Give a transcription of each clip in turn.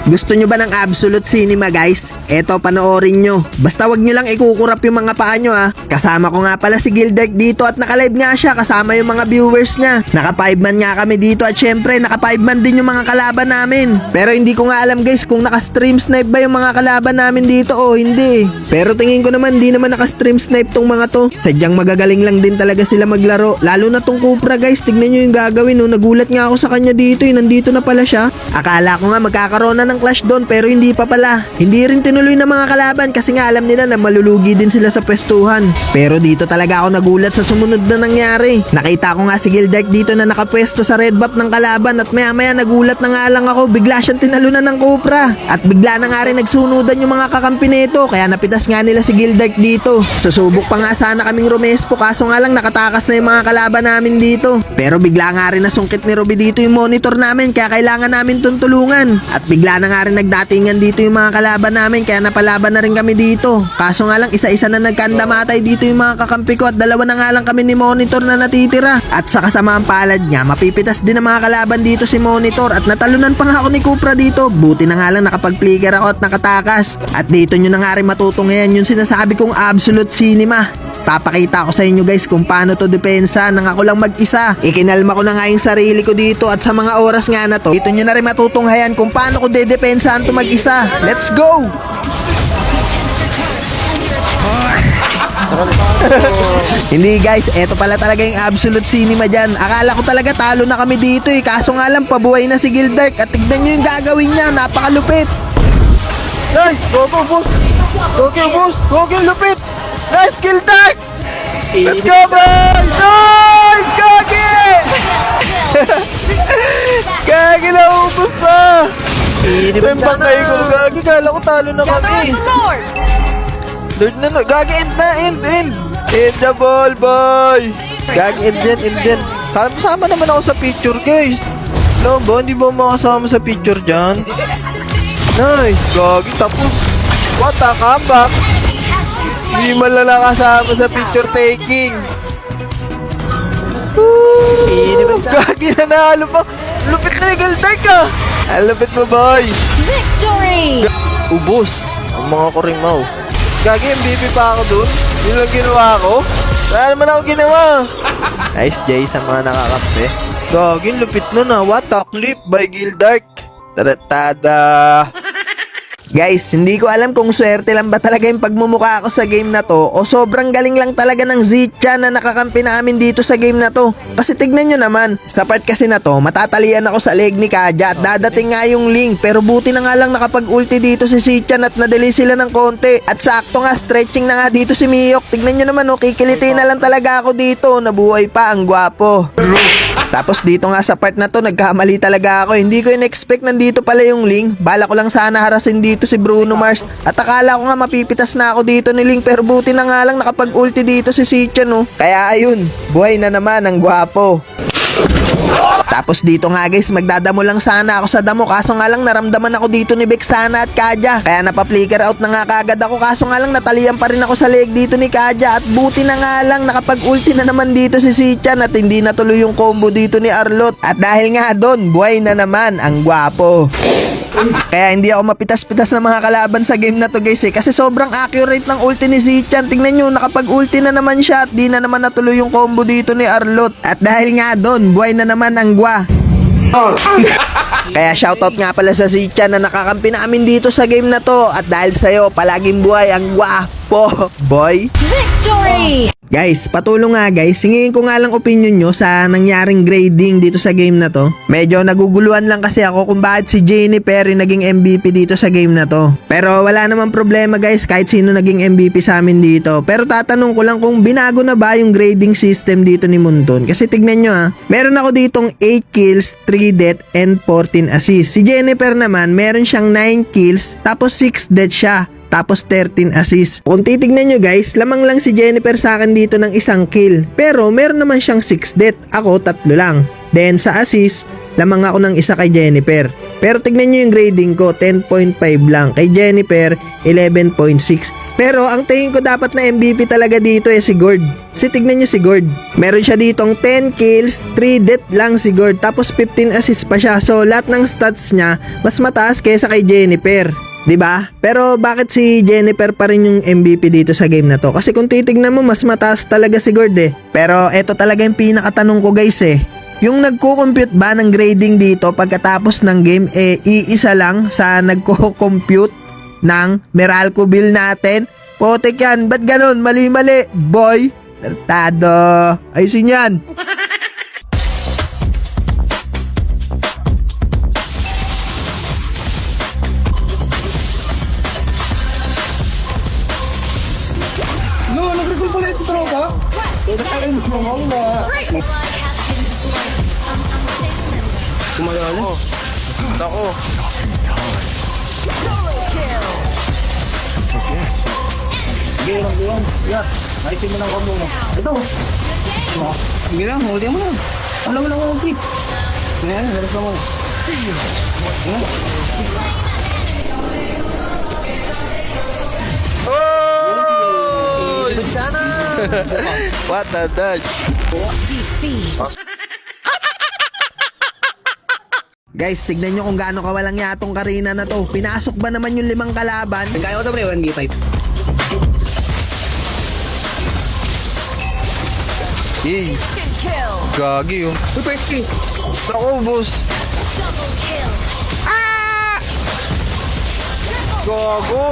Gusto nyo ba ng absolute cinema guys? Eto, panoorin nyo. Basta wag nyo lang ikukurap yung mga paa nyo ha. Kasama ko nga pala si Gildark dito at naka-live nga siya kasama yung mga viewers niya. Naka 5 man nga kami dito at syempre naka 5 man din yung mga kalaban namin. Pero hindi ko nga alam guys kung naka-stream snipe ba yung mga kalaban namin dito o hindi. Pero tingin ko naman di naman naka-stream snipe tong mga to. Sadyang magagaling lang din talaga sila maglaro. Lalo na tong Cupra guys, tignan nyo yung gagawin no. Nagulat nga ako sa kanya dito nandito na pala siya. Akala ko nga magkakaroon na ng clash doon pero hindi pa pala. Hindi rin tinuloy ng mga kalaban kasi nga alam nila na malulugi din sila sa pwestuhan. Pero dito talaga ako nagulat sa sumunod na nangyari. Nakita ko nga si Gildark dito na nakapwesto sa red buff ng kalaban at maya maya nagulat na nga lang ako. Bigla siyang tinalunan ng Cupra. At bigla na nga rin nagsunudan yung mga kakampi nito kaya napitas nga nila si Gildark dito. Susubok pa nga sana kaming rumespo kaso nga lang nakatakas na yung mga kalaban namin dito. Pero bigla nga rin nasungkit ni Ruby dito yung monitor namin kaya kailangan namin tulungan. At bigla na nga rin nagdatingan dito yung mga kalaban namin kaya napalaban na rin kami dito. Kaso nga lang isa-isa na nagkandamatay dito yung mga kakampi ko at dalawa na nga lang kami ni Monitor na natitira. At sa kasamaang palad niya mapipitas din ang mga kalaban dito si Monitor at natalunan pa nga ako ni Cupra dito. Buti na nga lang nakapag-flicker ako at nakatakas. At dito nyo na nga rin matutunghayan yung sinasabi kong absolute cinema. Papakita ko sa inyo guys kung paano to depensa nang ako lang mag-isa. Ikinalma ko na nga yung sarili ko dito at sa mga oras nga na to, dito nyo na rin matutunghayan kung paano ko dedepensahan to mag-isa. Let's go! Hindi guys, eto pala talaga yung absolute cinema dyan. Akala ko talaga talo na kami dito kaso nga lang pabuhay na si Gildark at tignan nyo yung gagawin niya, napakalupit. Nice! Go boss! Go boss! Go lupit! Nice Gildark! Let's go boys! Nice! Gagi! Gagi na ubos pa! Tembang kayo ko, Gagi, kala ko talo na kami. Lord na no, Gagi, end na, end! End the ball, boy! Gagi, end yan. Sama naman ako sa picture, guys. No, ba? Hindi ba makasama sa picture dyan? Nice! Gagi, tapos. What a comeback! Hindi malala kasama sa picture taking. Gagi na nahalo pa. Lupit na yung Gildark ka. Lupit mo, boy. Victory! Ubus ang mga kurimaw. Gagi, MVP pa ako dun. Yun lang ginawa ko. Wala naman ako ginawa. Nice Jay sa mga nakakampi. Gagi, lupit nun na. What a clip by Gildark. Taratada. Guys, hindi ko alam kung swerte lang ba talaga yung pagmumukha ako sa game na to o sobrang galing lang talaga ng Zicha na nakakampi namin dito sa game na to. Kasi tignan nyo naman, sa part kasi na to, matatalian ako sa leg ni Kaja at dadating nga yung link pero buti na nga lang nakapag-ulti dito si Sichan at nadali sila ng konti. At sakto nga, stretching na nga dito si Miyok. Tignan nyo naman kikiliti na lang talaga ako dito. Nabuhay pa, ang gwapo. Tapos dito nga sa part na to, nagkamali talaga ako. Hindi ko in-expect nandito pala yung Ling. Bala ko lang sana harasin dito si Bruno Mars. At akala ko nga mapipitas na ako dito ni Ling. Pero buti na nga lang nakapag-ulti dito si Sichan Kaya ayun, buhay na naman ang gwapo. Tapos dito nga guys, magdadamo lang sana ako sa damo. Kaso nga lang naramdaman ako dito ni Vexana at Kaja. Kaya napapflicker out na nga kagad ako. Kaso nga lang natalian pa rin ako sa leg dito ni Kaja. At buti na nga lang nakapag-ulti na naman dito si Sichan. At hindi natuloy yung combo dito ni Arlot. At dahil nga doon, buhay na naman ang gwapo. Kaya hindi ako mapitas-pitas ng mga kalaban sa game na to guys kasi sobrang accurate ng ulti ni Sichan. Tingnan nyo, nakapag-ulti na naman siya at di na naman natuloy yung combo dito ni Arlot. At dahil nga doon, buhay na naman ang gwa. Kaya shoutout nga pala sa Sichan na nakakampi namin dito sa game na to. At dahil sa'yo, palaging buhay ang gwapo, boy. Victory! Guys, patulong nga guys, hingin ko nga lang opinion nyo sa nangyaring grading dito sa game na to. Medyo naguguluhan lang kasi ako kung bakit si Jennifer naging MVP dito sa game na to. Pero wala namang problema guys kahit sino naging MVP sa amin dito. Pero tatanong ko lang kung binago na ba yung grading system dito ni Munton. Kasi tignan nyo meron ako ditong 8 kills, 3 death, and 14 assists. Si Jennifer naman, meron siyang 9 kills, tapos 6 death siya. Tapos 13 assists. Kung titignan nyo guys, lamang lang si Jennifer sa akin dito ng 1 kill. Pero meron naman siyang 6 death. Ako 3 lang. Then sa assist, lamang ako ng 1 kay Jennifer. Pero tignan nyo yung grading ko, 10.5 lang. Kay Jennifer, 11.6. Pero ang tingin ko dapat na MVP talaga dito si Gord. Kasi tignan nyo si Gord. Meron siya ditong 10 kills, 3 death lang si Gord. Tapos 15 assists pa siya. So lahat ng stats niya mas mataas kaysa kay Jennifer. 'Di ba? Pero bakit si Jennifer pa rin yung MVP dito sa game na to? Kasi kung titignan mo, mas mataas talaga si Gord eh. Pero eto talaga yung pinakatanong ko guys eh. Yung nagko-compute ba ng grading dito pagkatapos ng game iisa lang sa nagko-compute ng Meralco bill natin? Potek yan, ba't ganon? Mali-mali, boy. Tartado. Ayusin yan. No, nag-recall pala yung tropa. Kumalala. Nako. Sige, mag-iwan. Yeah. Ayusin mo ng combo mo. Ito. Sige lang, huli mo lang. Alam mo lang ako, keep. Ayan, halos na mo. Oh! What a dodge. Guys, tignan nyo kung gaano kawalang yatong Karina na to. Pinasok ba naman yung 5 kalaban? Kaya ko ito, pre, 1v5. Yay. Gagi oh. Uy, first kill. Ako, boss. Gago.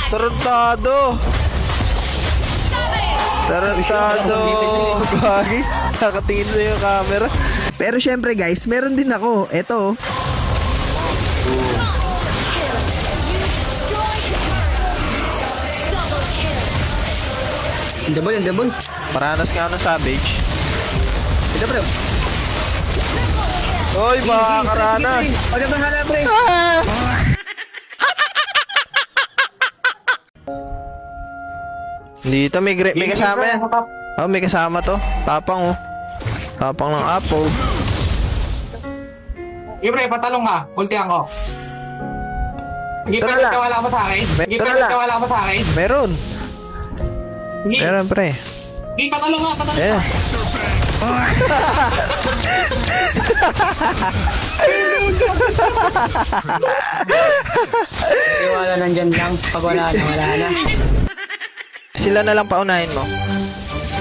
Tarantado. Tarantado. Gagi. Nakatingin sa yung camera. Pero syempre guys, meron din ako. Eto. Double, double. Paranas ka ng savage. Ito, pre. Oy, baka karanas. Pagka bahala, pre. Dito may kasama yan. Oh, may kasama to. Tapang oh. Tapang ng apple. Sige, pre, patalong ka. Ultihan ko. Sige, Tara pwede lang. ka wala pa sa akin. Sige, Tara pwede lang. ka wala pa sa akin. Meron. Sige, Meron pre. sige, patalong ka, patalong Eh. ka. Wala nandyan lang. Pag wala na, wala na. Sila na lang paunahin mo.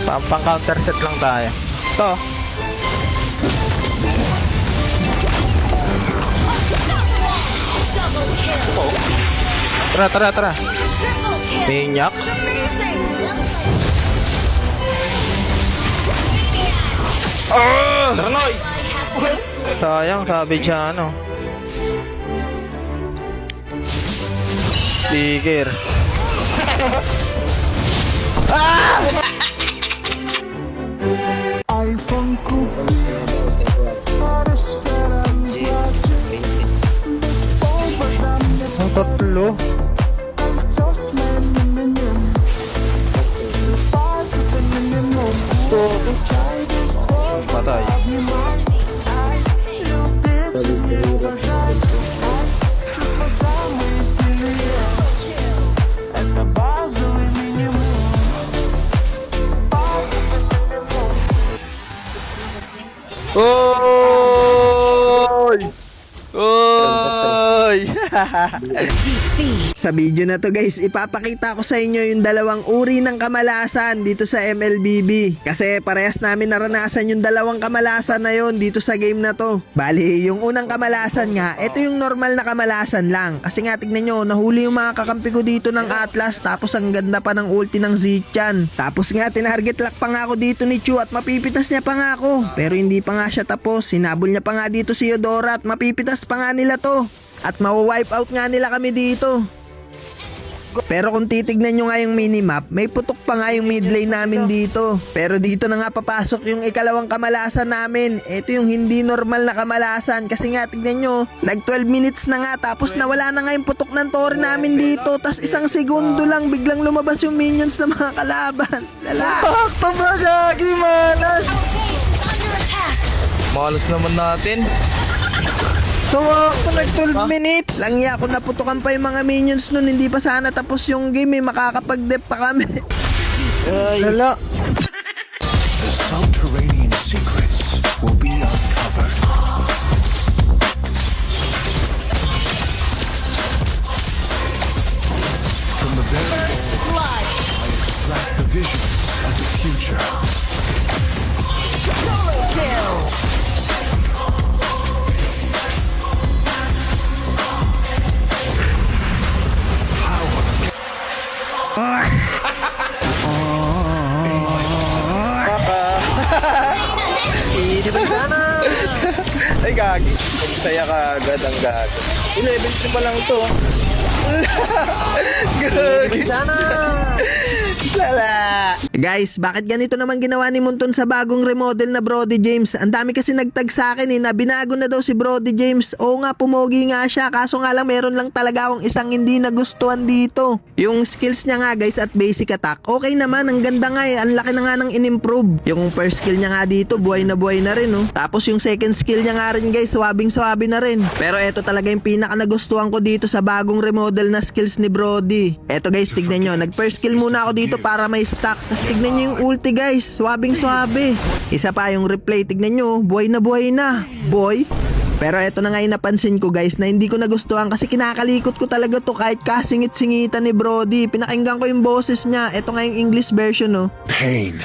Pang counter set lang tayo. To. Tara, tara, tara. Minyak. Ah! Sayang, sabi siya ano. Sticker. Ang tatlo. Patay. Oy! Oy! Sa video na to guys, ipapakita ko sa inyo yung dalawang uri ng kamalasan dito sa MLBB. Kasi parehas namin naranasan yung dalawang kamalasan na yon dito sa game na to. Bali, yung unang kamalasan nga, ito yung normal na kamalasan lang. Kasi nga tignan nyo, nahuli yung mga kakampi ko dito ng Atlas, tapos ang ganda pa ng ulti ng Zichan. Tapos nga, tinarget lock pa nga ako dito ni Chu at mapipitas niya pa nga ako. Pero hindi pa nga siya tapos, sinabol niya pa nga dito si Eudora at mapipitas pa nga nila to. At mawa-wipe out nga nila kami dito. Pero kung titignan nyo nga yung minimap, may putok pa nga yung mid lane namin dito. Pero dito na nga papasok yung ikalawang kamalasan namin. Ito yung hindi normal na kamalasan. Kasi nga tignan nyo, nag 12 minutes na nga tapos nawala na nga yung putok ng torre namin dito. Tas isang segundo lang biglang lumabas yung minions ng mga kalaban. Lala. Sakto ba, Gagi, malas? Malas naman natin. Tumakbo nag 12 minutes. Langya ako naputukan pa yung mga minions nun. Hindi pa sana tapos yung game eh. Makakapag-dep pa kami. Ay, lala. The subterranean secrets will be uncovered. From the very First blood. extract the visions of the future. Solo kill. Ay, gagi. Magsaya ka agad ang gago. 11 pa lang to. Gagi. Lala. Guys, bakit ganito naman ginawa ni Munton sa bagong remodel na Brody James? Ang dami kasi nagtag sa akin na binago na daw si Brody James. Oo nga, pumogi nga siya. Kaso nga lang meron lang talaga akong isang hindi nagustuhan dito. Yung skills niya nga guys at basic attack, okay naman. Ang ganda nga eh. Ang laki na nga ng in-improve. Yung first skill niya nga dito, buhay na rin. Oh. Tapos yung second skill niya nga rin guys, swabing-swabe na rin. Pero eto talaga yung pinaka nagustuhan ko dito sa bagong remodel na skills ni Brody. Eto guys, tignan nyo. Nag-first skill muna ako dito para may stack. Tapos tignan nyo yung ulti guys. Swabing-swabe. Isa pa yung replay. Tignan nyo. Buhay na. Boy. Pero eto na nga yung napansin ko guys na hindi ko nagustuhan kasi kinakalikot ko talaga to kahit kasingit-singitan ni Brody. Pinakinggan ko yung boses niya. Eto nga yung English version oh. Pain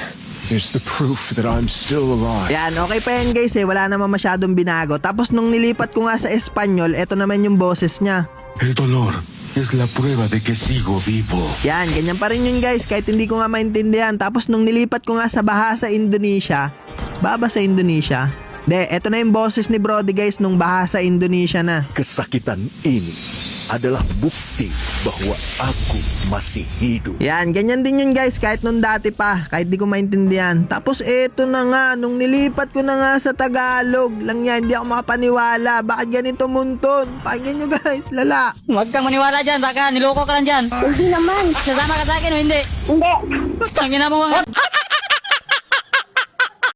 is the proof that I'm still alive. Yan, okay pa yan guys eh. Wala naman masyadong binago. Tapos nung nilipat ko nga sa Espanyol, eto naman yung boses niya. El dolor es la prueba de que sigo vivo. Yan, ganyan pa rin yun guys kahit hindi ko nga maintindihan. Tapos nung nilipat ko nga sa Bahasa Indonesia, Baba sa Indonesia. Eto na yung boses ni Brody guys nung Bahasa Indonesia na. Kesakitan ini adalah bukti bahwa aku masih hidup. Yan, ganyan din yun guys kahit nung dati pa, kahit di ko maintindihan. Tapos eto na nga, nung nilipat ko na nga sa Tagalog, lang yan, hindi ako makapaniwala. Bakit ganito Munton? Pakinggan nyo guys, lala. Huwag kang maniwala dyan, baka niloko ka lang dyan. Hindi naman. Sasama ka sa akin o hindi? Hindi. Tangina mo mga...